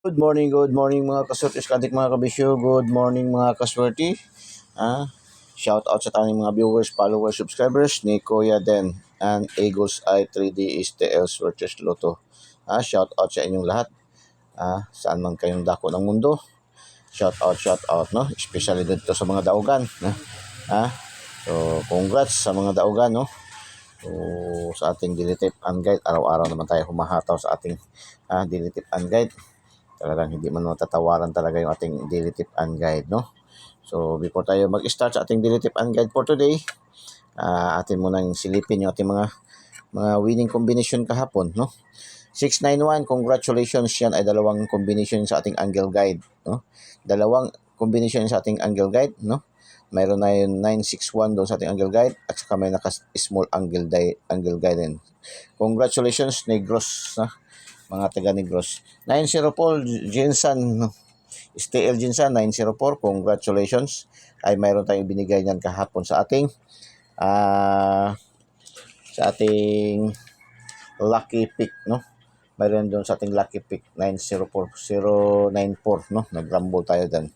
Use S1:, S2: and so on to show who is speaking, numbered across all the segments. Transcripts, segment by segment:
S1: Good morning mga kaswerte, kandik mga kabisyo, good morning mga kaswerte. Shout out sa tayong mga viewers, followers, subscribers ni Kuya Den and Eagles Eye 3D is the Elswertes Lotto. Shout out sa inyong lahat. Saan man kayong dako ng mundo. Shout out, no? Especially dito sa mga daugan. So, congrats sa mga daugan, no? So, sa ating daily tip and guide, araw-araw naman tayo humahataw sa ating daily tip and guide. Talagang hindi man matatawaran talaga yung ating daily tip and guide, no? So, before tayo mag-start sa ating daily tip and guide for today, atin munang silipin yung ating mga winning combination kahapon, no? 691, congratulations, yan ay dalawang combination sa ating angle guide, no? Dalawang combination sa ating angle guide, no? Mayroon na yung 961 doon sa ating angle guide at saka may naka-small angle guide din. Congratulations, Negros, na mga taga Negros. 904 Jinsan, STL Jinsan 904, congratulations. Ay mayroon tayong binigay niyan kahapon sa ating lucky pick, no? Mayroon doon sa ating lucky pick 904094, no? Nag-rumble tayo doon.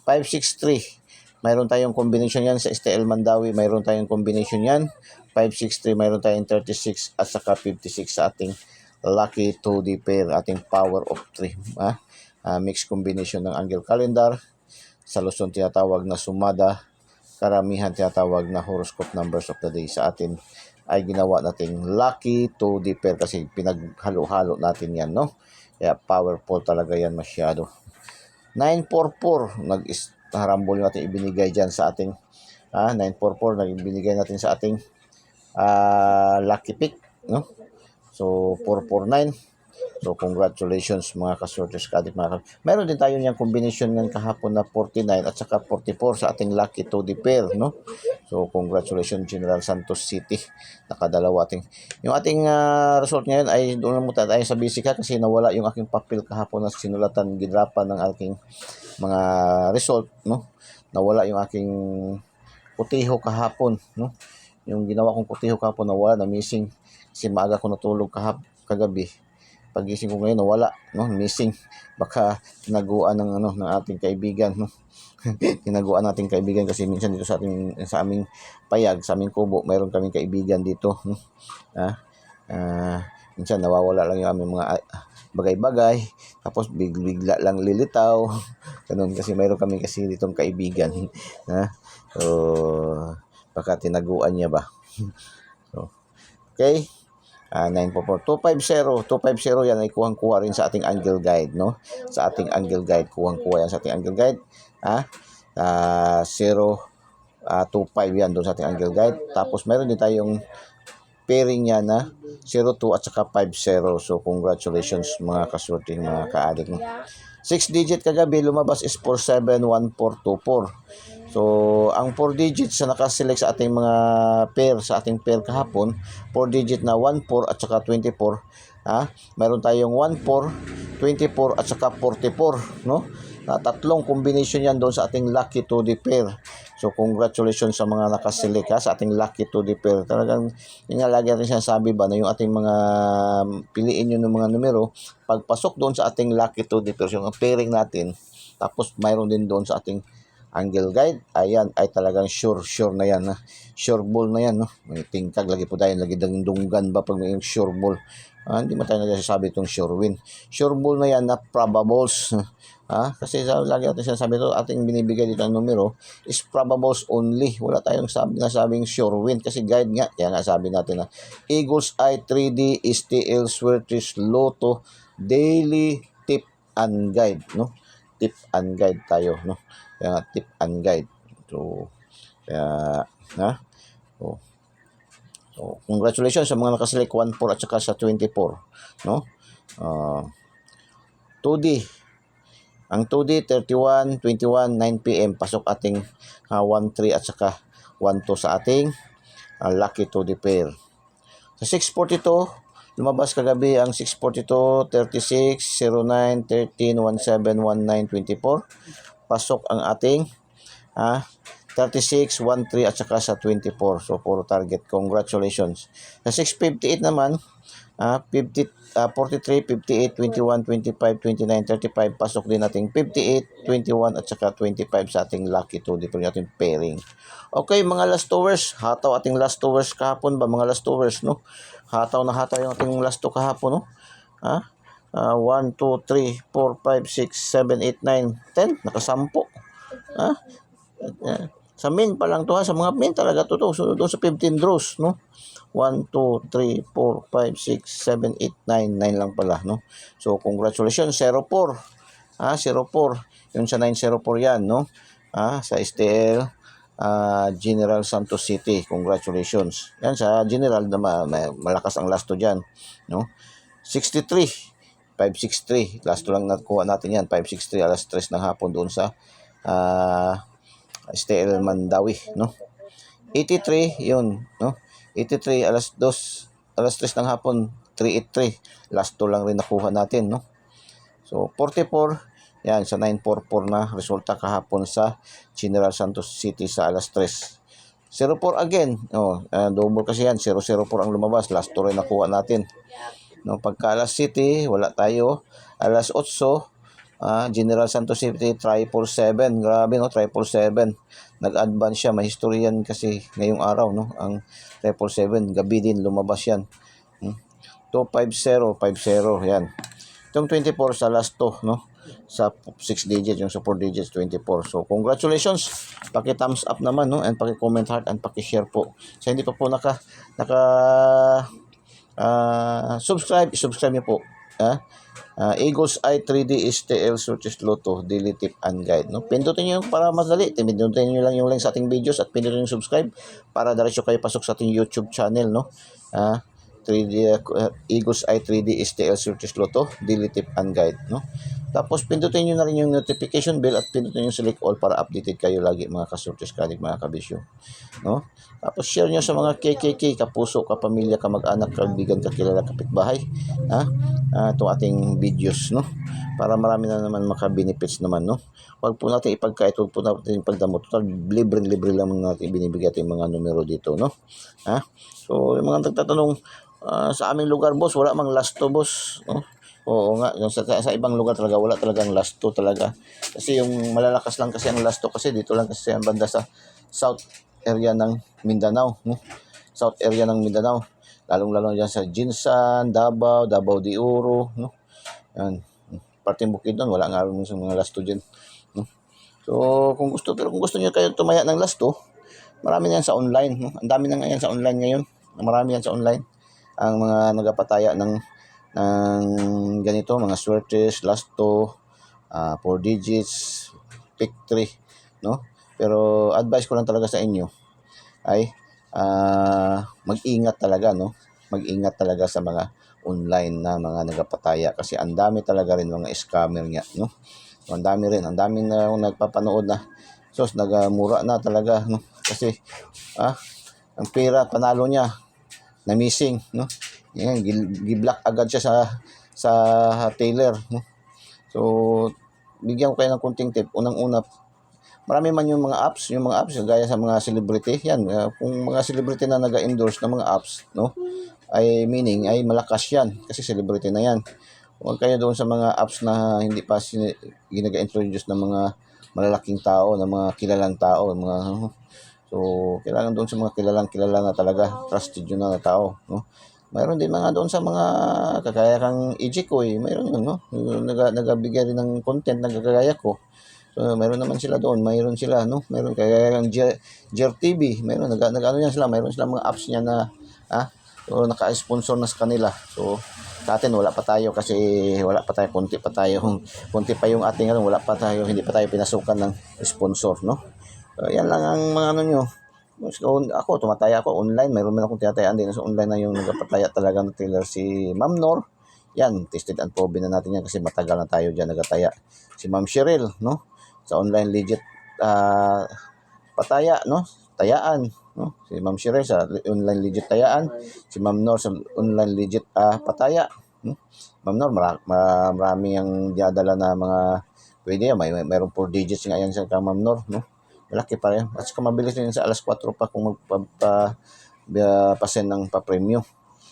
S1: 563, mayroon tayong combination yan sa STL Mandawi, mayroon tayong combination yan. 563, mayroon tayong 36 at saka 56 sa ating lucky 2D pair, ating power of 3. Mixed combination ng angle calendar. Sa Luzon tinatawag na sumada. Karamihan tinatawag na horoscope numbers of the day. Sa atin ay ginawa nating lucky 2D pair kasi pinaghalo-halo natin yan, no? Kaya powerful talaga yan masyado. 944, nag-harambol natin ibinigay dyan sa ating 944, nag-ibinigay natin sa ating lucky pick, no? So, 449. So, congratulations mga kasorters kadik mga Meron din tayo niyang combination ng kahapon na 49 at saka 44 sa ating lucky 2D pair, no? So, congratulations General Santos City. Nakadalawa ating. Yung ating result ngayon ay doon na tayo sa basic kasi nawala yung aking papel kahapon na sinulatan, gidrapan ng aking mga result, no? Nawala yung aking kutiho kahapon, no? Yung ginawa kong kutiho kahapon nawala, na missing. Kasi maaga ko natulog kagabi. Pagising ko ngayon nawala, no? Missing. Baka tinaguan ng ating kaibigan, no? Tinaguan nating kaibigan kasi minsan dito sa aming payag, sa aming kubo, mayroon kaming kaibigan dito, no? Minsan nawawala lang yung aming mga bagay-bagay, tapos bigla lang lilitaw. Ganun kasi mayroon kami kasi ditong kaibigan. So, baka tinaguan niya ba? So, okay. 250 yan ay kuhang-kuha rin sa ating angle guide, no? Sa ating angle guide, kuhang-kuha yan sa ating angle guide. 025 yan doon sa ating angle guide. Tapos meron din tayong pairing niya na 02 at saka 50. So, congratulations mga kaswerte, mga kaadik. 6 digit kagabi, lumabas is 471424. So, ang 4 digits na nakaselect sa ating mga pair, sa ating pair kahapon, 4 digit na 14 at saka 24. Meron tayong 14, 24 at saka 44, no? Tatlong combination yan doon sa ating lucky 2D pair. So, congratulations sa mga nakaselect sa ating lucky 2D pair. Talagang, yun nga lagi natin sinasabi ba, na yung ating mga piliin nyo ng mga numero, pagpasok doon sa ating lucky 2D pair, yung pairing natin, tapos mayroon din doon sa ating angle guide, ayan ay talagang sure na yan, sure ball na yan, no? May tingkag lagi po tayo, lagi dunggan ba pag may sure ball. Hindi mo tayo nagsasabi itong sure win, sure ball na yan na probables. Kasi lagi natin sinasabi ito, ating binibigay dito ang numero is probables only, wala tayong nasabing sure win kasi guide nga. Kaya nga sabi natin na Eagles Eye 3D is TL Swertis Lotto daily tip and guide, no? Tip and guide tayo, no? Kaya tip and guide. So, congratulations sa mga nakaselect 14 at saka sa 24, no? 2D. Ang 2D 31, 21, 9 PM pasok ating 13 at saka 12 sa ating lucky 2D pair. Sa 642, lumabas kagabi ang 642, 36, 09, 13, 17, 19, 24. Pasok ang ating 36, 13 at saka sa 24. So, puro target. Congratulations. Sa 658 naman, 50, 43, 58, 21, 25, 29, 35. Pasok din nating 58, 21 at saka 25 sa ating lucky 2. Dito yung ating pairing. Okay, mga last towers. Hataw ating last towers kahapon ba, mga last towers, no? Hataw na hataw yung ating last 2 kahapon, no? Ha? 1, 2, 3, 4, 5, 6, 7, 8, 9, 10. Nakasampo. Ha? Sa main pa lang to ha. Sa mga main talaga to. So, doon sa 15 draws, no? 1, 2, 3, 4, 5, 6, 7, 8, 9. 9 lang pala, no? So, congratulations. 0-4. 0-4. Yun sa 904 yan, no? Sa STL General Santos City. Congratulations. Yan sa General na malakas ang last to dyan, no? 63. 563. Last to lang nakuha natin yan. 563 alas 3 ng hapon doon sa STL Mandawi, no? 83, yun, no? 83 alas 2, alas 3 ng hapon, 383. Last 2 lang rin nakuha natin, no? So 44, yan sa 944 na resulta kahapon sa General Santos City sa alas 3. 04 again, double kasi yan, 004 ang lumabas, last 2 rin nakuha natin. No, pagka alas City, wala tayo. Alas 8, General Santos City, 777. Grabe, no? 777. Nag-advance siya. May history yan kasi ngayong araw, no? Ang 777. Gabi din lumabas yan. 250, 50. Yan. Itong 24 sa last 2, no? Sa 6 digits, yung sa 4 digits, 24. So, congratulations. Paki-thumbs up naman, no? And paki-comment heart and paki-share po. Sa hindi pa po subscribe niyo po. Eagles Eye 3D STL Searches Lotto Daily Tip and Guide, no? Pindutin niyo para madali. Pindutin niyo lang yung link sa ating videos at pindutin yung subscribe para diretso kayo pasok sa ating YouTube channel, no? 3D Eagles Eye 3D STL Searches Lotto Daily Tip and Guide, no? Tapos pindutin niyo na rin yung notification bell at pindutin yung select all para updated kayo lagi, mga ka-Surtes Kanig, mga kabisyo, no? Tapos share nyo sa mga KKK, kapuso, kapamilya, kamag-anak, kaibigan, kakilala, kapitbahay, itong ating videos, no? Para marami na naman maka-benefits naman, no? Huwag po natin ipagkait, huwag po natin ipagdamot. Total, libre-libre lang natin binibigay ating mga numero dito, no? So, yung mga nagtatanong, sa aming lugar, boss, wala mang last to, boss, no? Oo nga, yung sa ibang lugar talaga wala talagang last 2 talaga. Kasi yung malalakas lang kasi ang last 2 kasi dito lang kasi ang banda sa south area ng Mindanao, no? South area ng Mindanao. Lalong-lalo diyan sa Jinsan, Davao, Davao de Oro, no? Yan. Parteng bukid doon, wala nga rin sa mga last 2 diyan, no? So, kung gusto niyo kayo tumaya ng last 2, marami na yan sa online, no? Ang dami na nga yan sa online ngayon. Marami yan sa online. Ang mga nagapataya ng ganito, mga Surtes, last 2, 4 digits, pick 3, no? Pero advice ko lang talaga sa inyo ay mag-ingat talaga, no? Mag-ingat talaga sa mga online na mga nagapataya kasi ang dami talaga rin mga scammer nga, no? So, ang daming na nagpapanood na. So, nagamura na talaga, no? Kasi ang pera panalo niya na missing, no? Yan, gi-block agad siya sa Taylor, no? So, bigyan ko kayo ng kunting tip. Unang-una, marami man yung mga apps gaya sa mga celebrity. Yan, kung mga celebrity na naga-endorse ng mga apps, no? Ay meaning ay malakas yan kasi celebrity na yan. Huwag kayo doon sa mga apps na hindi pa ginaga-introduce ng mga malalaking tao, ng mga kilalang tao, mga so kailangan doon sa mga kilala na talaga, trusted yun na tao, no? Mayroon din mga doon sa mga kagaya kang Ejikoy, mayroon yun, no? Nagabigay rin ng content na kagaya ko. So, mayroon naman sila doon, mayroon sila, no? Mayroon kagaya kang Jer TV, mayroon nag-ano yan sila, mayroon sila mga apps niya na so naka-sponsor na sa kanila. So sa atin wala pa tayo kasi wala pa tayo, konti pa yung ating wala pa tayo, hindi pa tayo pinasukan ng sponsor, no? So, yan lang ang mga nyo. Ako, tumataya ako online. Mayroon man akong tinatayaan din sa online na yung nagpataya talaga ng Taylor, si Ma'am Nor. Yan, tested and proven na natin yan kasi matagal na tayo dyan nagataya. Si Ma'am Cheryl, no? Sa online legit pataya, no? Tayaan, no? Si Ma'am Cheryl sa online legit tayaan. Si Ma'am Nor sa online legit pataya. Ma'am Nor, marami ang diadala na mga pwede yan. Mayroong 4 digits nga yan sa Ma'am Nor, no? Malaki pa rin. At saka mabilis rin sa alas 4 pa kung magpapasend ng pa-premyo.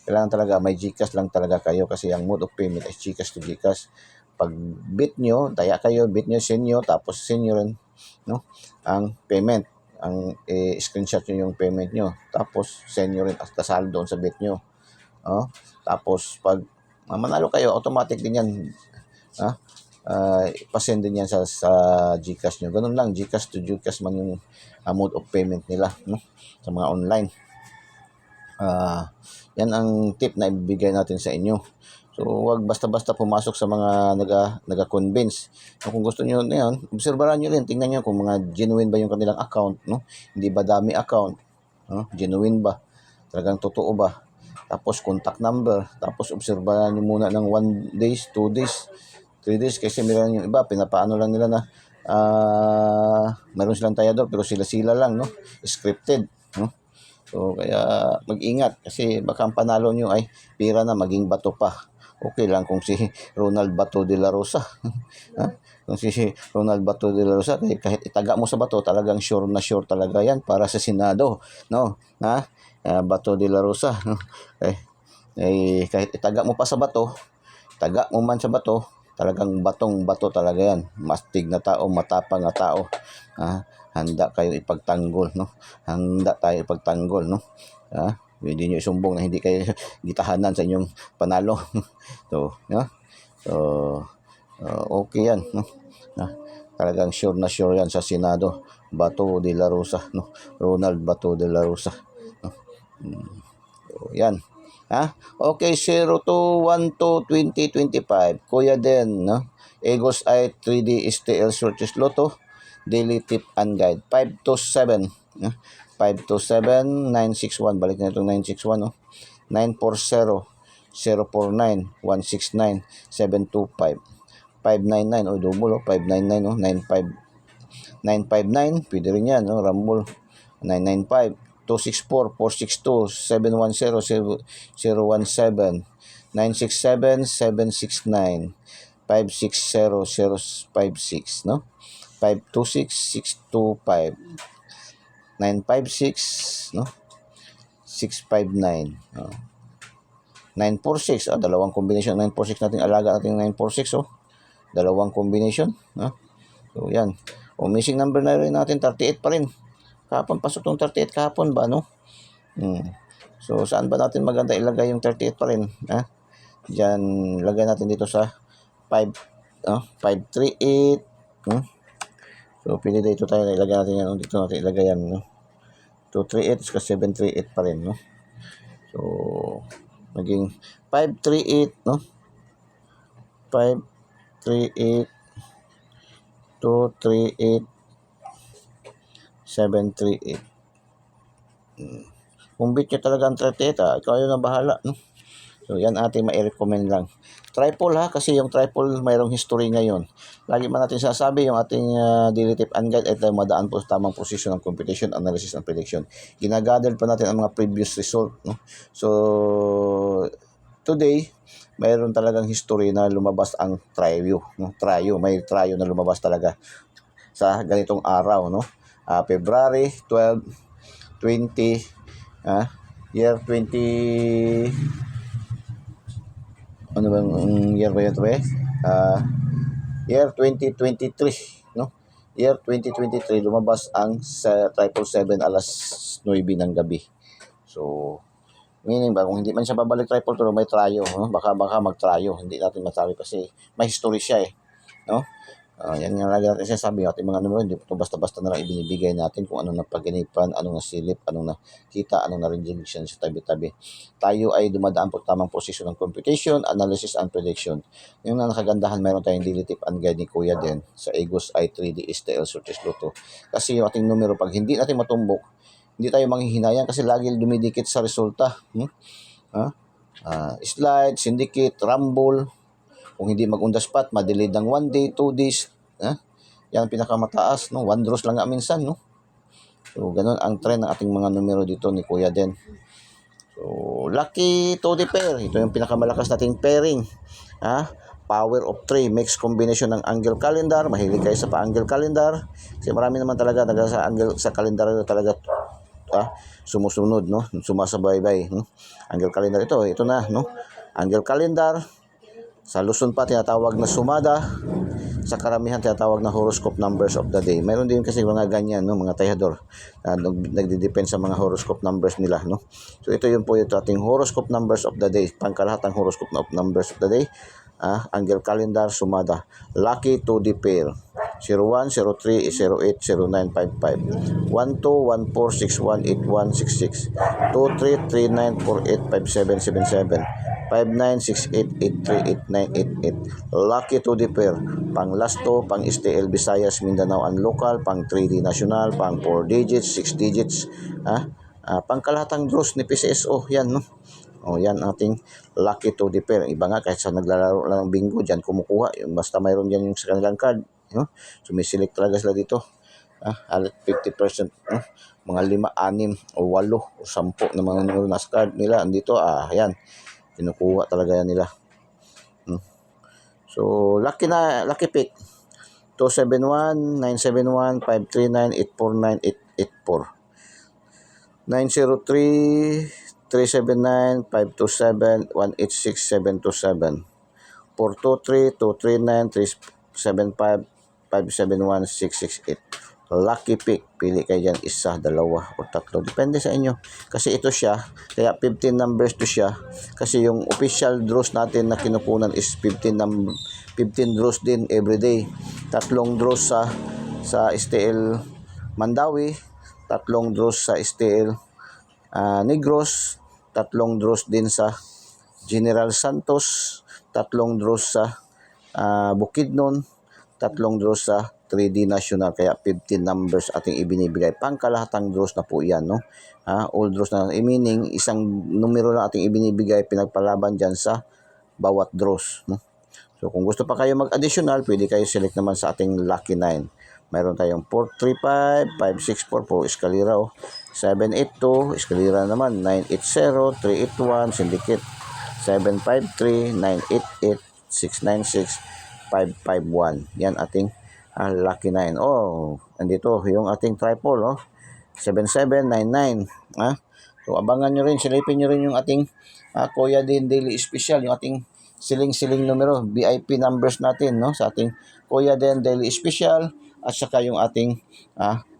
S1: kailangan talaga may GCash lang talaga kayo kasi ang mode of payment is GCash to GCash. Pag bit nyo, taya kayo, bit nyo, send nyo, tapos send nyo rin, no, ang payment. Ang screenshot nyo yung payment nyo. Tapos send nyo rin at saldo doon sa bit nyo. Oh, tapos pag manalo kayo, automatic din yan. Pasend din yan sa GCash nyo. Ganun lang, GCash to GCash man yung mode of payment nila, no, sa mga online. Yan ang tip na ibibigay natin sa inyo. So, wag basta-basta pumasok sa mga naga-convince. So, kung gusto niyo ngayon, obserbahan niyo rin, tingnan niyo kung mga genuine ba yung kanilang account, no? Hindi ba dami account, no? Genuine ba? Talagang totoo ba? Tapos contact number, tapos obserbahan niyo muna ng 1 days, 2 days, 3 days kasi meron yung iba pinapaano lang nila na meron silang tayador pero sila-sila lang, no? Scripted, no? So, kaya mag-ingat kasi baka ang panalo nyo ay pira na maging bato pa. Okay lang kung si Ronald Bato de la Rosa. Kung si Ronald Bato de la Rosa, kahit itaga mo sa bato, talagang sure na sure talaga yan para sa Senado. No? Bato de la Rosa. Kahit itaga mo pa sa bato, taga mo man sa bato, talagang batong bato talaga yan. Mastig na tao, matapang na tao. Handa kayo ipagtanggol, no? Handa tayo ipagtanggol, no? Hindi nyo isumbong na hindi kayo gitahanan sa inyong panalo. So, okay yan, no? Talagang sure na sure yan sa Senado. Bato de la Rosa, no? Ronald Bato de la Rosa, no? So, yan. Okay, 0212-2025. Kuya Den, no? Egos I 3D STL Sortes Lotto. Daily tip and guide. 527. 527-961. Balik na itong 961. No? 940-049-169-725. 599. O, double. 599. No? 959. Pwede rin yan. No? Rumble. 995. 264-462-710-017. 967-769. 560-056. No? 526-625. 956, no? 659. 946, dalawang combination 946 natin, alaga natin 946, dalawang combination, so yan. Missing number na rin natin 38 pa rin. Kahapon pasok tong 38 kahapon ba, no? So saan ba natin maganda ilagay yung 38 pa rin, Diyan lagay natin dito sa 538, So, pili dito tayo, ilagay natin yan. Dito natin ilagay yan, no? 238 kasi 738 pa rin, no? So, naging 538, no? 538, 238, 738. Kung bit nyo talaga ang 38, ikaw yun ang bahala, no? So, yan ating ma-recommend lang. Triple kasi yung triple mayroong history ngayon. Lagi man natin sasabi yung ating daily tip and guide ay tayo madaan po sa tamang posisyon ng computation, analysis, and prediction. Ginagather pa natin ang mga previous result, no? So, today, mayroon talagang history na lumabas ang tryo, no? May tryo na lumabas talaga sa ganitong araw, no? February 12, 20, year 20, ano bang year ba yun ito year 2023, no? Year 2023, lumabas ang sa 777 alas 9 ng gabi. So, meaning ba, kung hindi man siya babalik 777, may tryo, no? Baka mag-tryo. Hindi natin masabi kasi may history siya, no? Yan nga lagi natin sinasabi, ating mga numero, hindi ito basta-basta na lang ibinibigay natin kung anong napaginipan, anong nasilip, anong nakita, anong na-rejection sa tabi-tabi. Tayo ay dumadaan po tamang posisyon ng computation, analysis, and prediction. Yung na nakagandahan, mayroon tayong daily tip and guide ni Kuya Den sa Egos i3D STL Sortes Lotto. Kasi yung ating numero, pag hindi natin matumbok, hindi tayo manghihinayang kasi lagi dumidikit sa resulta. Slide, syndicate, rumble. Kung hindi mag-on the spot, ma-delay ng 1 day, 2 days. Yan ang pinakamataas, no? 1 draws lang nga minsan, no? So, ganun ang trend ng ating mga numero dito ni Kuya Den. So, lucky to the pair. Ito yung pinakamalakas nating pairing. Power of 3, mix combination ng angle calendar. Mahilig kayo sa pa-angle calendar. Kasi marami naman talaga sa angle sa calendar talaga sumusunod, no? Sumasabaybay, no? Angel calendar ito na, no? Angel calendar sa Luzon pa tinatawag na sumada, sa karamihan tinatawag na horoscope numbers of the day. Mayroon din kasi mga ganyan, no, mga tayhador na nagdidepend sa mga horoscope numbers nila, no. So ito yun po yung ating horoscope numbers of the day, pangkalahatang horoscope numbers of the day. Angel calendar sumada, lucky to the pair 01, 03, 08, 09, 55 12, 14, 61, 81, 66 23, 39, 48, 57, 77 5968838988. Lucky to the pair, pang Lasto, pang STL Visayas, Mindanao and local, pang 3D national, pang 4 digits, 6 digits, pang kalahatang draws ni PCSO, yan, no. Yan ating lucky to the pair. Iba nga kahit sa naglalaro lang ng bingo, diyan kumukuha, basta mayroon diyan yung sa kanilang card, no. Sumisilik talaga sila dito. Halit 50%, no? Mga 5, 6 o 8 o 10 na mga numero na card nila andito, yan. Kinukuha talaga yan nila. So, lucky pick. 271, 971, 539, 849, 884. 903, 379, 527, 186, 727. 423, 239, 375, 571, 668. Lucky pick. Pili kayo dyan, isa, dalawa, o tatlo. Depende sa inyo. Kasi ito siya, kaya 15 numbers to siya. Kasi yung official draws natin na kinukunan is 15 draws din everyday. Tatlong draws sa STL Mandawi, tatlong draws sa STL Negros, tatlong draws din sa General Santos, tatlong draws sa Bukidnon, tatlong draws sa 3D National, kaya 15 numbers ating ibinibigay. Pangkalahatang draws na po yan, no? All draws na, meaning isang numero lang ating ibinibigay, pinagpalaban dyan sa bawat draws, no? So kung gusto pa kayo mag-additional, pwede kayo select naman sa ating Lucky 9. Mayroon tayong 435, 564 po, eskalira, 782, eskalira naman, 980, 381, syndicate, 753, 988, 696, 551. Yan ating Lucky 9. Andito yung ating triple, 7799. So abangan nyo rin, silipin nyo rin yung ating Kuya Din Daily Special, yung ating siling-siling numero, VIP numbers natin, no, sa ating Kuya Din Daily Special, at saka yung ating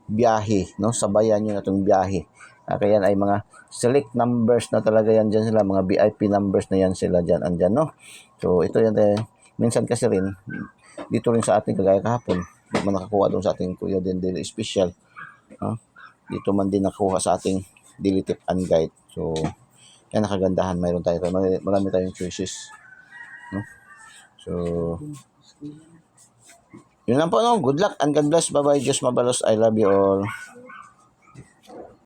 S1: biyahe, no, sabayan nyo na itong biyahe. Kaya ay mga select numbers na talaga yan dyan sila, mga VIP numbers na yan sila dyan, andyan, no. So ito yan, minsan kasi rin dito rin sa ating kagaya kahapon, di man nakakuha doon sa ating Kuya Din Daily Special, dito man din nakuha sa ating Daily Tip and Guide. So yan, nakagandahan, mayroon tayo, marami tayong choices, no? So yun lang po, no. Good luck and God bless. Bye bye. Diyos mabalos. I love you all.